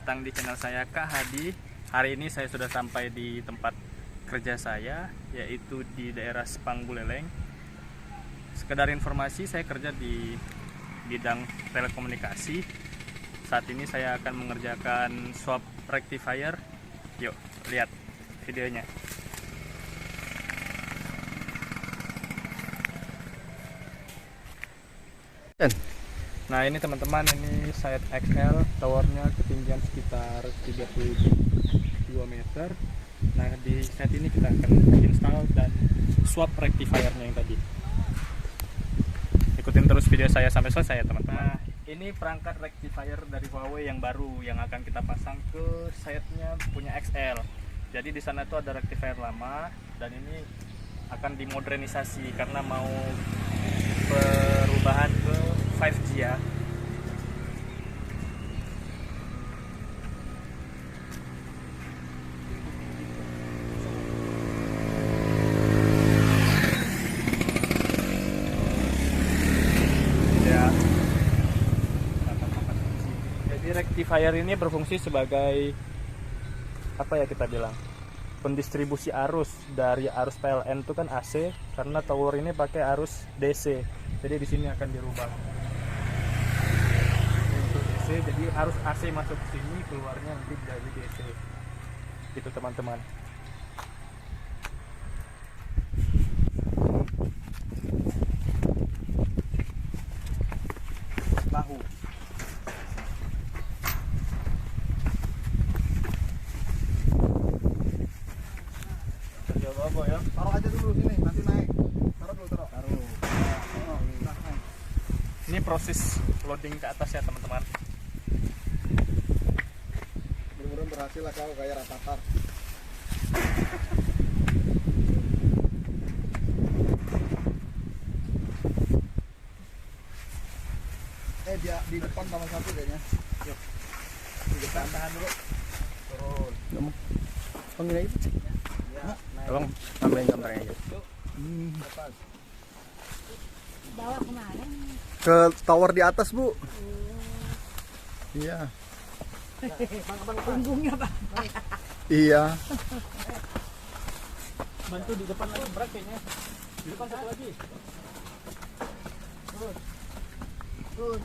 datang di channel saya Kak Hadi. Hari ini saya sudah sampai di tempat kerja saya, yaitu di daerah Sepang Buleleng. Sekedar informasi, saya kerja di bidang telekomunikasi. Saat ini saya akan mengerjakan swap rectifier. Yuk, lihat videonya. Nah ini teman-teman, ini site XL, towernya ketinggian sekitar 32 meter. Nah di site ini kita akan install dan swap rectifiernya yang tadi. Ikutin terus video saya sampai selesai ya teman-teman. Nah ini perangkat rectifier dari Huawei yang baru yang akan kita pasang ke site-nya punya XL. Jadi di sana tuh ada rectifier lama dan ini akan dimodernisasi karena mau perubahan ke 5G ya. Jadi rectifier ini berfungsi sebagai apa ya kita bilang? Pendistribusi arus. Dari arus PLN itu kan AC, karena tower ini pakai arus DC. Jadi di sini akan dirubah untuk DC, jadi arus AC masuk ke sini, keluarnya nanti dari DC. Itu teman-teman. Bahu. Coba ya. Taruh aja dulu sini, nanti naik. Taruh dulu, taruh. Ini proses loading ke atas ya teman-teman. Mudah-mudahan berhasil lah kau kayak Rattata. Dia di depan sama satu kayaknya. Yuk. Di depan, tahan dulu. Turun. Panggil lagi. Ya, Tolong tambahin gambarnya aja. lepas. Bawa kemana nih? Ke tower di atas, Bu. Iya. Punggungnya Pak. Iya. Bantu di depan lagi, berat kayaknya. Di depan satu lagi. Terus.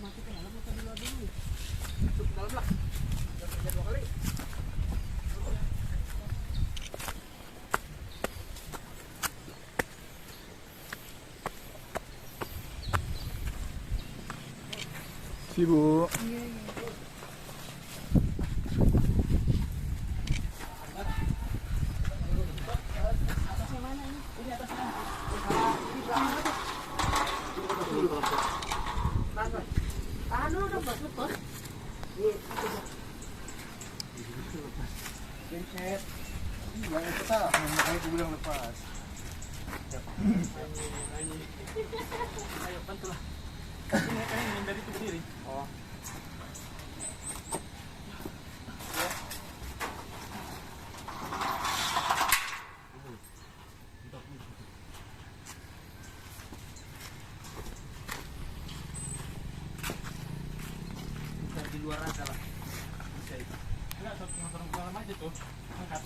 Masuk ke dalam atau di luar dulu? Masuk ke dalam lah. Udah kerja 2 kali. Si Bu. Iya. Atasnya mana ini? Ini atasnya. Tahan dulu dong, Bos. Gencet. Yang itu tak, makanya gue bilang lepas. Ayo bantulah. Ini dari itu berdiri. Oh. Di luar aja lah. Bisa itu. Enggak, satu motor dalam aja tuh. Angkat.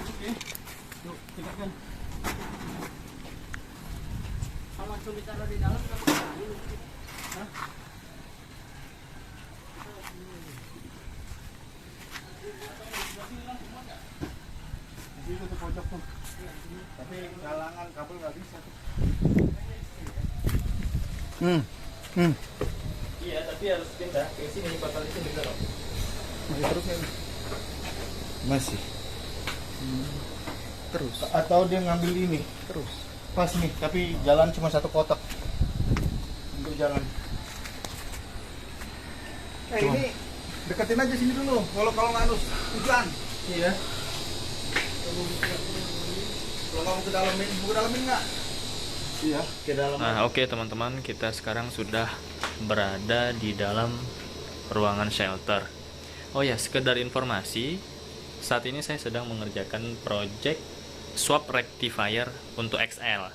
Oke. Yuk, tegakkan. Kalau langsung ditaruh di dalam kamu tahu. Hah? Jadi itu tuh pojok tuh. Tapi galangan kabel nggak bisa tuh. Iya, tapi harus pindah ke sini, bakal di sini dulu. Masih terus ya? Masih. Terus. Atau dia ngambil ini Terus. pas nih, tapi jalan cuma satu kotak untuk jalan. Ini deketin aja sini dulu. Kalau nggak anus hujan. Iya. Kalau nggak mau ke dalamin nggak? Iya. Ke dalam. Nah, oke teman-teman, kita sekarang sudah berada di dalam ruangan shelter. Oh ya, sekedar informasi, saat ini saya sedang mengerjakan project swap rectifier untuk XL.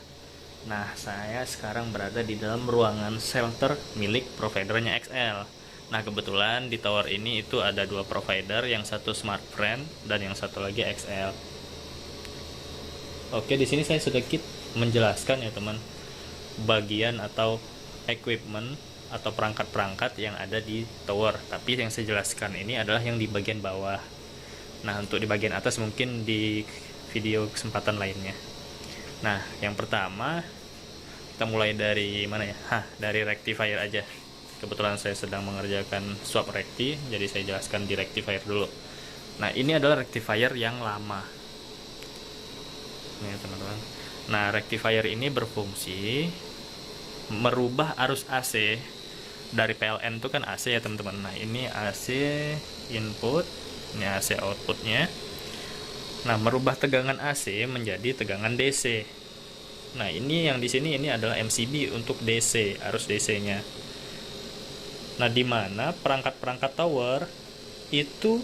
Nah, saya sekarang berada di dalam ruangan shelter milik providernya XL. Nah, kebetulan di tower ini itu ada dua provider, yang satu Smartfren dan yang satu lagi XL. Oke, di sini saya sedikit menjelaskan ya teman, bagian atau equipment atau perangkat-perangkat yang ada di tower. Tapi yang saya jelaskan ini adalah yang di bagian bawah. Nah, untuk di bagian atas mungkin di video kesempatan lainnya. Nah, yang pertama kita mulai dari mana ya? Dari rectifier aja. Kebetulan saya sedang mengerjakan swap recti, jadi saya jelaskan di rectifier dulu. Nah, ini adalah rectifier yang lama. Nih, teman-teman. Nah, rectifier ini berfungsi merubah arus AC dari PLN itu kan AC ya teman-teman. Nah, ini AC input, ini AC outputnya. Nah, merubah tegangan AC menjadi tegangan DC. Nah, ini yang di sini ini adalah MCB untuk DC, arus DC-nya. Nah, di mana perangkat-perangkat tower itu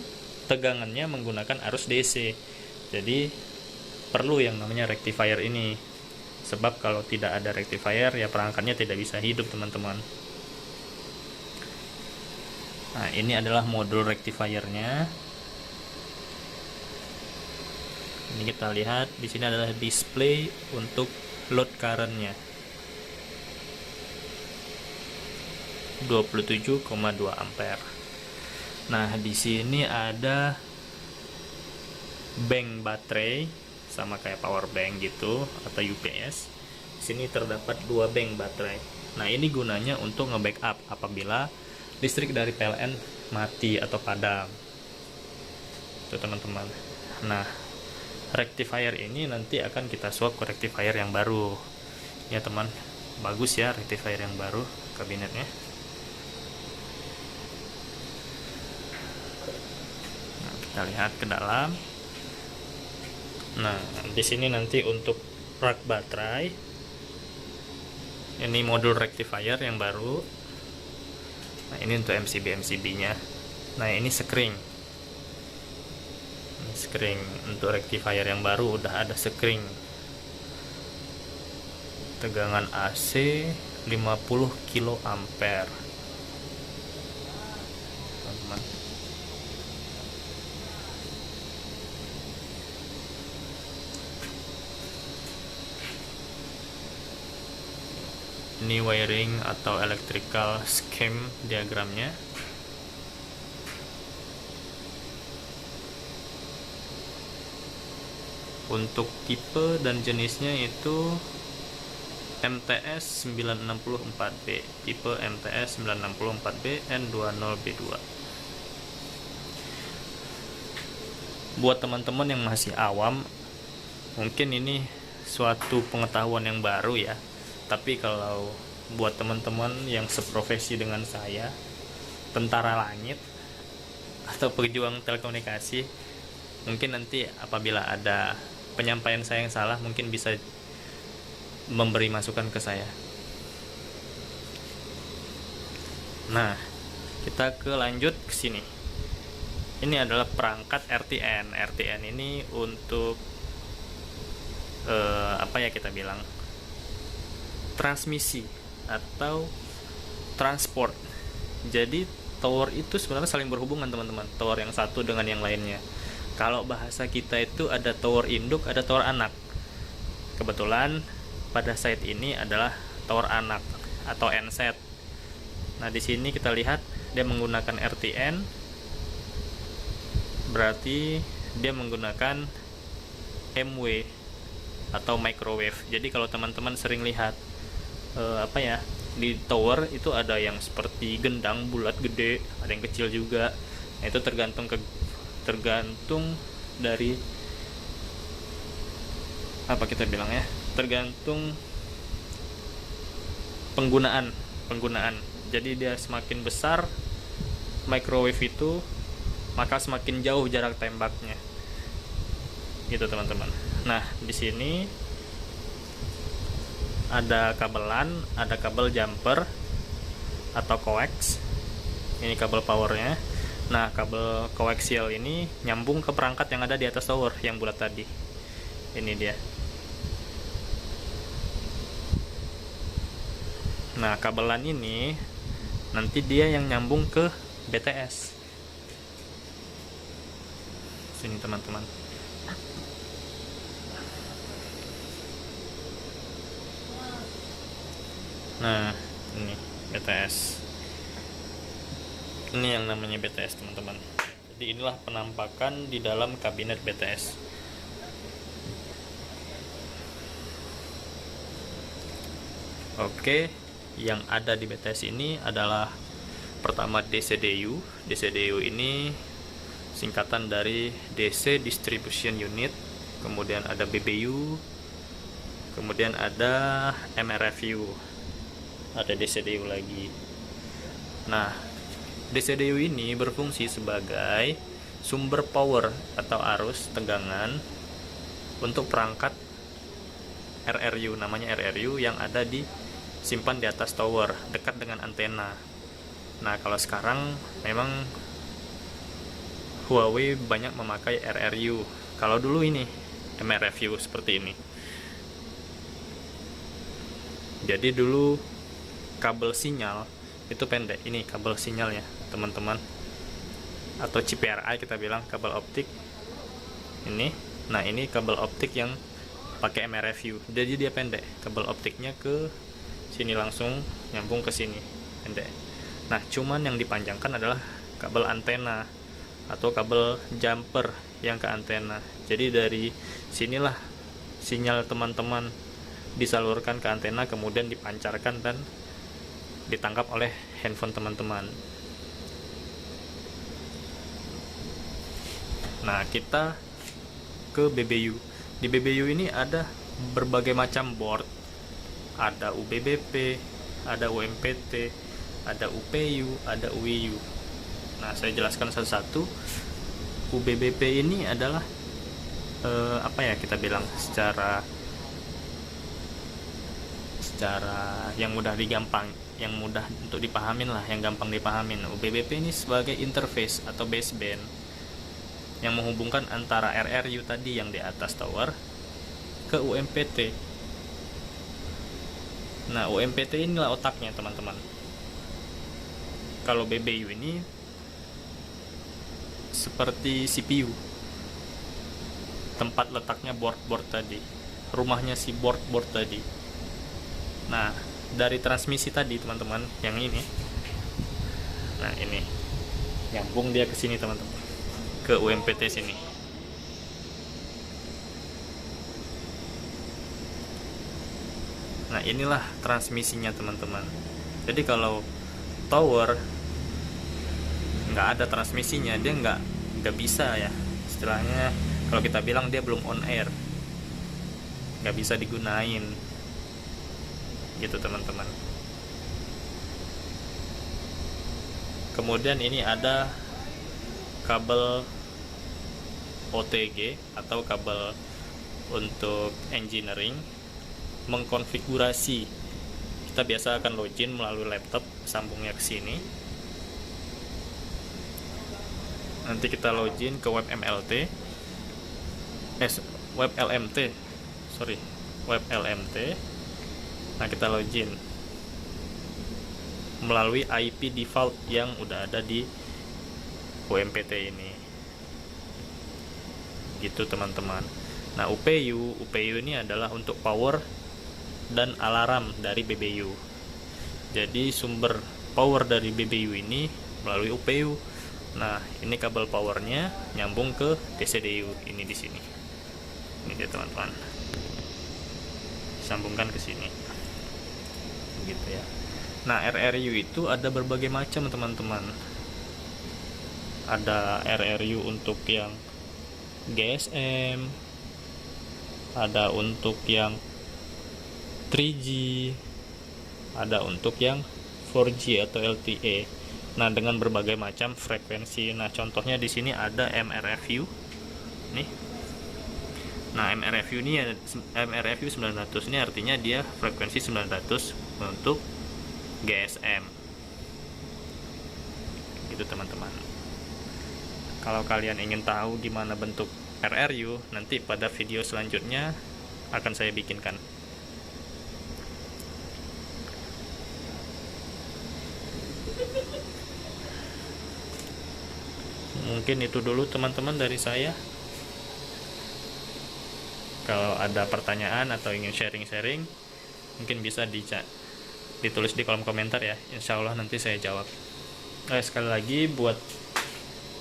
tegangannya menggunakan arus DC. Jadi perlu yang namanya rectifier ini. Sebab kalau tidak ada rectifier ya perangkatnya tidak bisa hidup, teman-teman. Nah, ini adalah modul rectifiernya. Ini kita lihat di sini adalah display untuk load currentnya 27,2 ampere. Nah, di sini ada bank baterai sama kayak power bank gitu atau UPS. Di sini terdapat dua bank baterai. Nah, ini gunanya untuk nge-backup apabila listrik dari PLN mati atau padam. Itu teman-teman. Nah, rectifier ini nanti akan kita swap ke rectifier yang baru ya teman. Bagus ya rectifier yang baru kabinetnya. Nah, kita lihat ke dalam. Nah, di sini nanti untuk rak baterai, ini modul rectifier yang baru. Nah, ini untuk MCB nya. Nah, ini screen untuk rectifier yang baru udah ada screen. Tegangan AC 50 kilo ampere. Teman-teman. Ini wiring atau electrical scheme diagramnya. Untuk tipe dan jenisnya itu MTS 964B, tipe MTS 964B N20B2. Buat teman-teman yang masih awam, mungkin ini suatu pengetahuan yang baru ya. Tapi kalau buat teman-teman yang seprofesi dengan saya, tentara langit atau pejuang telekomunikasi, mungkin nanti apabila ada penyampaian saya yang salah mungkin bisa memberi masukan ke saya. Nah, kita lanjut ke sini. Ini adalah perangkat RTN. RTN ini untuk apa ya kita bilang, transmisi atau transport. Jadi tower itu sebenarnya saling berhubungan teman-teman, tower yang satu dengan yang lainnya. Kalau bahasa kita itu ada tower induk, ada tower anak. Kebetulan pada site ini adalah tower anak atau NSET. Nah, di sini kita lihat dia menggunakan RTN, berarti dia menggunakan MW atau microwave. Jadi kalau teman-teman sering lihat di tower itu ada yang seperti gendang bulat gede, ada yang kecil juga. Nah, itu tergantung dari apa kita bilang ya, tergantung penggunaan. Jadi dia semakin besar microwave itu, maka semakin jauh jarak tembaknya, gitu teman-teman. Nah, di sini ada kabelan, ada kabel jumper atau coax. Ini kabel powernya. Nah, kabel koaksial ini nyambung ke perangkat yang ada di atas tower yang bulat tadi. Ini dia. Nah, kabelan ini nanti dia yang nyambung ke BTS. Sini teman-teman. Nah, ini BTS. Ini yang namanya BTS, teman-teman. Jadi inilah penampakan di dalam kabinet BTS. Oke, yang ada di BTS ini adalah pertama DCDU. DCDU ini singkatan dari DC Distribution Unit, kemudian ada BBU, kemudian ada MRFU, ada DCDU lagi. Nah, DCDU ini berfungsi sebagai sumber power atau arus tegangan untuk perangkat RRU, namanya RRU, yang ada di simpan di atas tower dekat dengan antena. Nah, kalau sekarang memang Huawei banyak memakai RRU. Kalau dulu ini MRFU seperti ini. Jadi dulu kabel sinyal itu pendek. Ini kabel sinyalnya, teman-teman. Atau CPRI kita bilang, kabel optik. Ini. Nah, ini kabel optik yang pakai MRFU. Jadi dia pendek. Kabel optiknya ke sini langsung nyambung ke sini. Pendek. Nah, cuman yang dipanjangkan adalah kabel antena atau kabel jumper yang ke antena. Jadi dari sinilah sinyal teman-teman disalurkan ke antena, kemudian dipancarkan dan ditangkap oleh handphone teman-teman. Nah, kita ke BBU. Di BBU ini ada berbagai macam board. Ada UBBP, ada UMPT, ada UPU, ada UIU. Nah, saya jelaskan satu-satu. UBBP ini adalah apa ya kita bilang, secara yang mudah yang mudah untuk dipahamin lah, yang gampang dipahamin. UBBP ini sebagai interface atau baseband yang menghubungkan antara RRU tadi yang di atas tower ke UMPT. Nah, UMPT inilah otaknya, teman-teman. Kalau BBU ini seperti CPU, tempat letaknya board tadi, rumahnya si board tadi. Nah, dari transmisi tadi, teman-teman, yang ini, nah ini nyambung dia ke sini, teman-teman, ke UMPT sini. Nah, inilah transmisinya, teman-teman. Jadi kalau tower nggak ada transmisinya, dia nggak bisa ya, istilahnya kalau kita bilang dia belum on air, nggak bisa digunain gitu, teman-teman. Kemudian ini ada kabel OTG atau kabel untuk engineering, mengkonfigurasi. Kita biasa akan login melalui laptop, sambungnya ke sini. Nanti kita login ke web LMT. Nah, kita login melalui IP default yang udah ada di UMPT ini. Gitu, teman-teman. Nah, UPU ini adalah untuk power dan alarm dari BBU. Jadi sumber power dari BBU ini melalui UPU. Nah, ini kabel powernya nyambung ke DCDU ini di sini. Ini dia, teman-teman. Sambungkan ke sini. Begitu ya. Nah, RRU itu ada berbagai macam, teman-teman. Ada RRU untuk yang GSM, ada untuk yang 3G, ada untuk yang 4G atau LTE. Nah, dengan berbagai macam frekuensi. Nah, contohnya di sini ada MRFU. Nih. Nah, MRFU ini ya, MRFU 900 ini artinya dia frekuensi 900 untuk GSM. Gitu, teman-teman. Kalau kalian ingin tahu gimana bentuk RRU, nanti pada video selanjutnya akan saya bikinkan. Mungkin itu dulu teman-teman dari saya. Kalau ada pertanyaan atau ingin sharing-sharing, mungkin bisa ditulis di kolom komentar ya. Insya Allah nanti saya jawab. Sekali lagi buat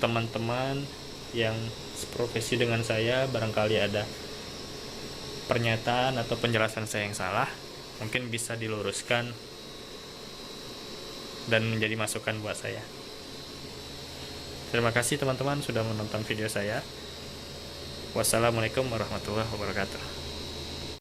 teman-teman yang seprofesi dengan saya, barangkali ada pernyataan atau penjelasan saya yang salah, mungkin bisa diluruskan dan menjadi masukan buat saya. Terima kasih teman-teman sudah menonton video saya. Wassalamualaikum warahmatullahi wabarakatuh.